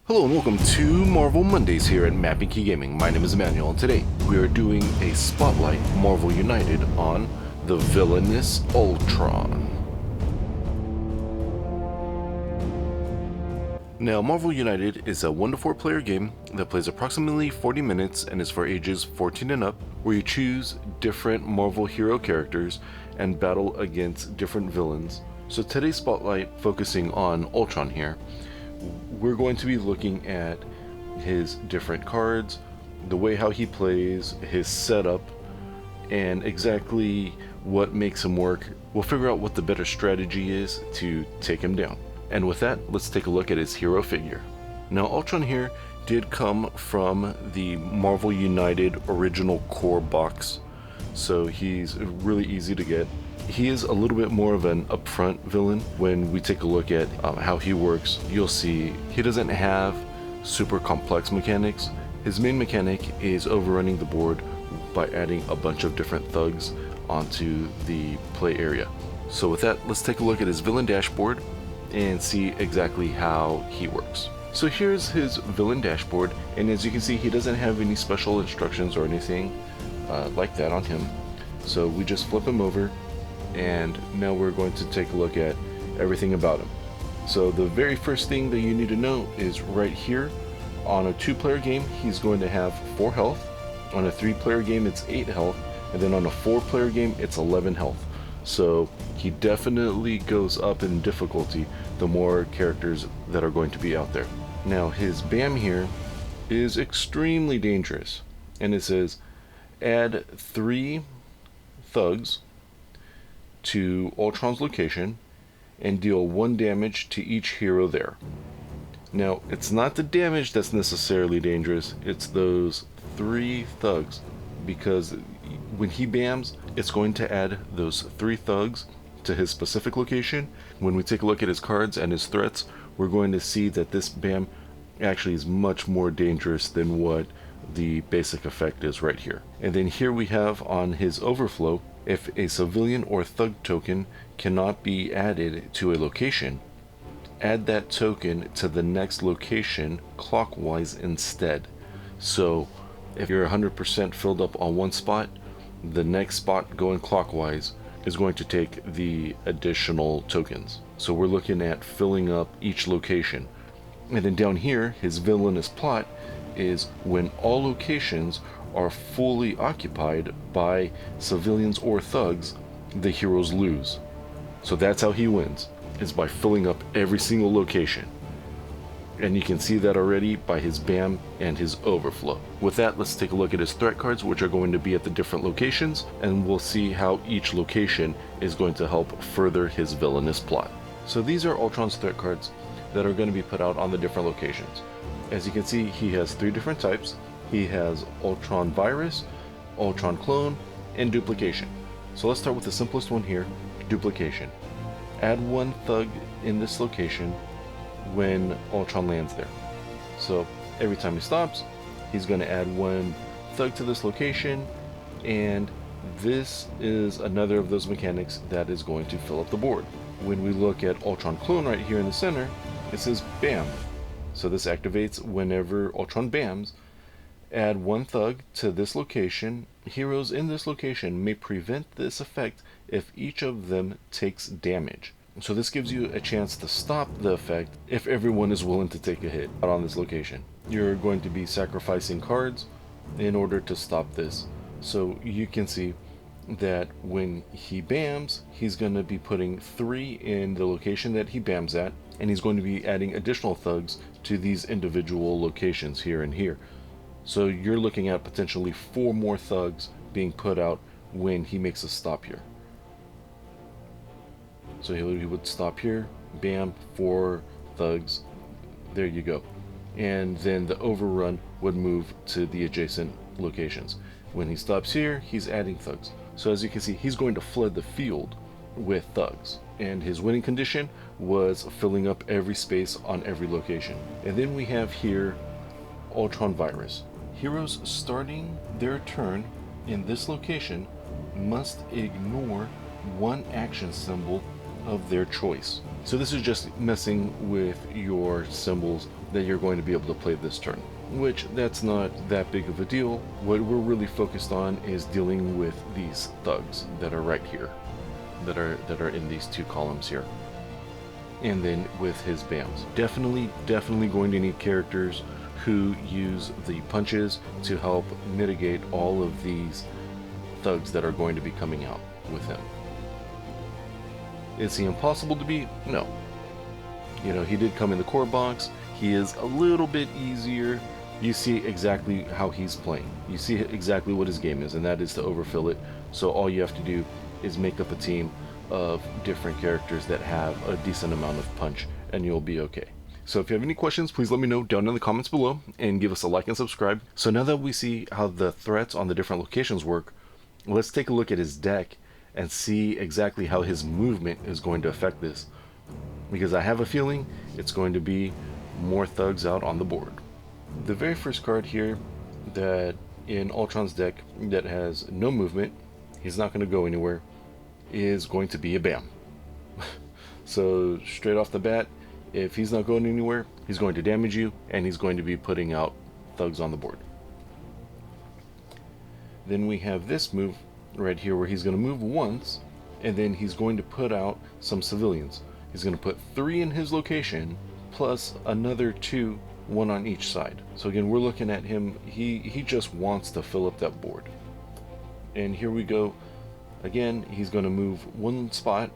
Hello and welcome to Marvel Mondays here at Mapping Key Gaming. My name is Emmanuel and today we are doing a Spotlight Marvel United on the villainous Ultron. Now, Marvel United is a 1 to 4 player game that plays approximately 40 minutes and is for ages 14 and up, where you choose different Marvel hero characters and battle against different villains. So today's Spotlight focusing on Ultron here. We're going to be looking at his different cards, the way how he plays, his setup, and exactly what makes him work. We'll figure out what the better strategy is to take him down. And with that, let's take a look at his hero figure. Now, Ultron here did come from the Marvel United original core box, so he's really easy to get. He is a little bit more of an upfront villain. When we take a look at how he works, you'll see he doesn't have super complex mechanics. His main mechanic is overrunning the board by adding a bunch of different thugs onto the play area. So with that, let's take a look at his villain dashboard and see exactly how he works. So here's his villain dashboard, and as you can see, he doesn't have any special instructions or anything like that on him. So we just flip him over, and now we're going to take a look at everything about him. So the very first thing that you need to know is right here. On a 2-player game, he's going to have 4 health. On a 3-player game, it's 8 health, and then on a 4-player game, it's 11 health. So he definitely goes up in difficulty the more characters that are going to be out there. Now, his BAM here is extremely dangerous, and it says add 3 thugs to Ultron's location and deal 1 damage to each hero there. Now, it's not the damage that's necessarily dangerous, it's those 3 thugs, because when he BAMs, it's going to add those 3 thugs to his specific location. When we take a look at his cards and his threats, we're going to see that this BAM actually is much more dangerous than what the basic effect is right here. And then here we have on his overflow, if a civilian or thug token cannot be added to a location, add that token to the next location clockwise instead. So if you're 100% filled up on one spot, the next spot going clockwise is going to take the additional tokens. So we're looking at filling up each location. And then down here, his villainous plot is when all locations are fully occupied by civilians or thugs, the heroes lose. So that's how he wins, is by filling up every single location. And you can see that already by his BAM and his overflow. With that, let's take a look at his threat cards, which are going to be at the different locations, and we'll see how each location is going to help further his villainous plot. So these are Ultron's threat cards that are going to be put out on the different locations. As you can see, he has 3 different types. He has Ultron Virus, Ultron Clone, and Duplication. So let's start with the simplest one here, Duplication. Add 1 thug in this location when Ultron lands there. So every time he stops, he's going to add 1 thug to this location, and this is another of those mechanics that is going to fill up the board. When we look at Ultron Clone right here in the center, it says BAM. So this activates whenever Ultron BAMs. Add 1 thug to this location. Heroes in this location may prevent this effect if each of them takes damage. So this gives you a chance to stop the effect if everyone is willing to take a hit out on this location. You're going to be sacrificing cards in order to stop this. So you can see that when he BAMs, he's going to be putting 3 in the location that he BAMs at, and he's going to be adding additional thugs to these individual locations here and here. So you're looking at potentially 4 more thugs being put out when he makes a stop here. So he would stop here, BAM, 4 thugs, there you go. And then the overrun would move to the adjacent locations. When he stops here, he's adding thugs. So as you can see, he's going to flood the field with thugs. And his winning condition was filling up every space on every location. And then we have here Ultron Virus. Heroes starting their turn in this location must ignore 1 action symbol of their choice. So this is just messing with your symbols that you're going to be able to play this turn, which that's not that big of a deal. What we're really focused on is dealing with these thugs that are right here, that are in these two columns here. And then with his BAMs. Definitely going to need characters who use the punches to help mitigate all of these thugs that are going to be coming out with him. Is he impossible to beat? No. You know, he did come in the core box. He is a little bit easier. You see exactly how he's playing. You see exactly what his game is, and that is to overfill it. So all you have to do is make up a team of different characters that have a decent amount of punch, and you'll be okay. So if you have any questions, please let me know down in the comments below, and give us a like and subscribe. So now that we see how the threats on the different locations work, let's take a look at his deck and see exactly how his movement is going to affect this, because I have a feeling it's going to be more thugs out on the board. The very first card here that in Ultron's deck that has no movement, he's not going to go anywhere, is going to be a BAM. So straight off the bat, if he's not going anywhere, he's going to damage you, and he's going to be putting out thugs on the board. Then we have this move right here where he's going to move once, and then he's going to put out some civilians. He's going to put 3 in his location, plus another 2, 1 on each side. So again, we're looking at him, he just wants to fill up that board. And here we go. Again, he's going to move 1 spot,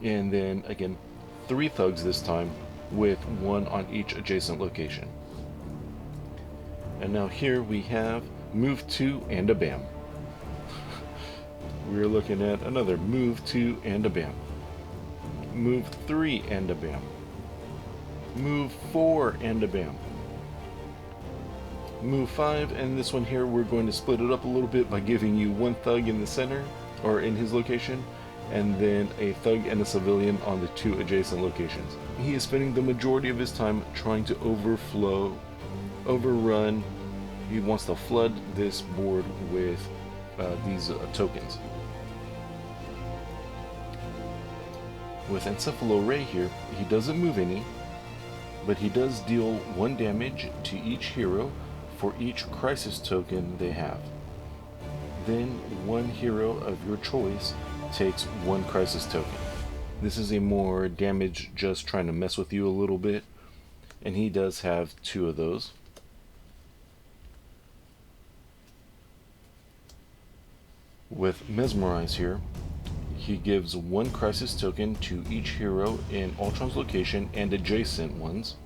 and then again 3 thugs this time, with 1 on each adjacent location. And now here we have move 2 and a BAM. We're looking at another move 2 and a BAM. Move 3 and a BAM. Move 4 and a BAM. Move 5, and this one here we're going to split it up a little bit by giving you 1 thug in the center, or in his location, and then a thug and a civilian on the 2 adjacent locations. He is spending the majority of his time trying to overrun. He wants to flood this board with these tokens. With Encephalo Ray here, he doesn't move any, but he does deal 1 damage to each hero for each crisis token they have. Then 1 hero of your choice takes 1 crisis token. This is a more damage, just trying to mess with you a little bit, and he does have 2 of those. With Mesmerize here, he gives 1 crisis token to each hero in Ultron's location and adjacent ones.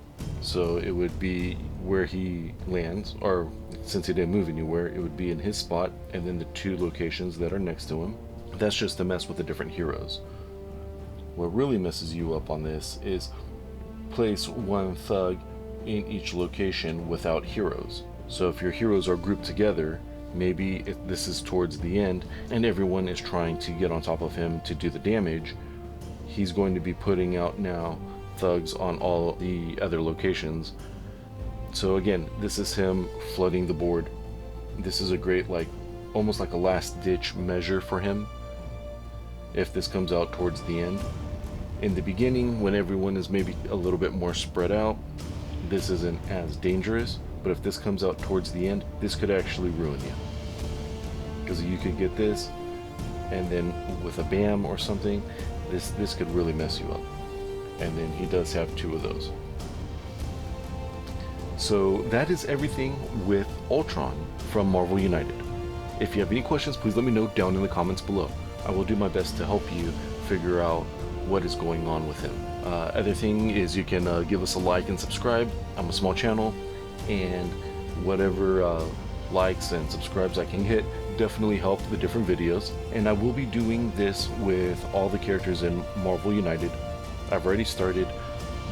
So it would be where he lands, or since he didn't move anywhere, it would be in his spot and then the 2 locations that are next to him. That's just to mess with the different heroes. What really messes you up on this is place 1 thug in each location without heroes. So if your heroes are grouped together, maybe if this is towards the end and everyone is trying to get on top of him to do the damage, he's going to be putting out now thugs on all the other locations. So again, this is him flooding the board. This is a great, like, almost like a last ditch measure for him if this comes out towards the end. In the beginning, when everyone is maybe a little bit more spread out, this isn't as dangerous, but if this comes out towards the end, this could actually ruin you, because you could get this, and then with a BAM or something, this could really mess you up. And then he does have 2 of those. So that is everything with Ultron from Marvel United. If you have any questions, please let me know down in the comments below. I will do my best to help you figure out what is going on with him. Other thing is you can give us a like and subscribe. I'm a small channel, and whatever likes and subscribes I can get definitely help the different videos. And I will be doing this with all the characters in Marvel United. I've already started.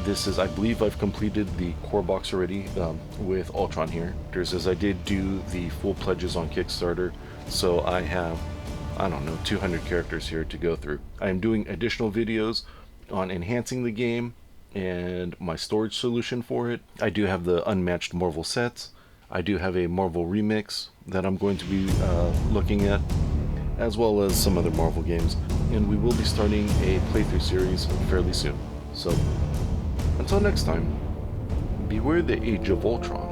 This is, I believe I've completed the core box already with Ultron here. As I did do the full pledges on Kickstarter, so I have, I don't know, 200 characters here to go through. I am doing additional videos on enhancing the game and my storage solution for it. I do have the unmatched Marvel sets. I do have a Marvel remix that I'm going to be looking at, as well as some other Marvel games. And we will be starting a playthrough series fairly soon. So, until next time, Beware the Age of Ultron.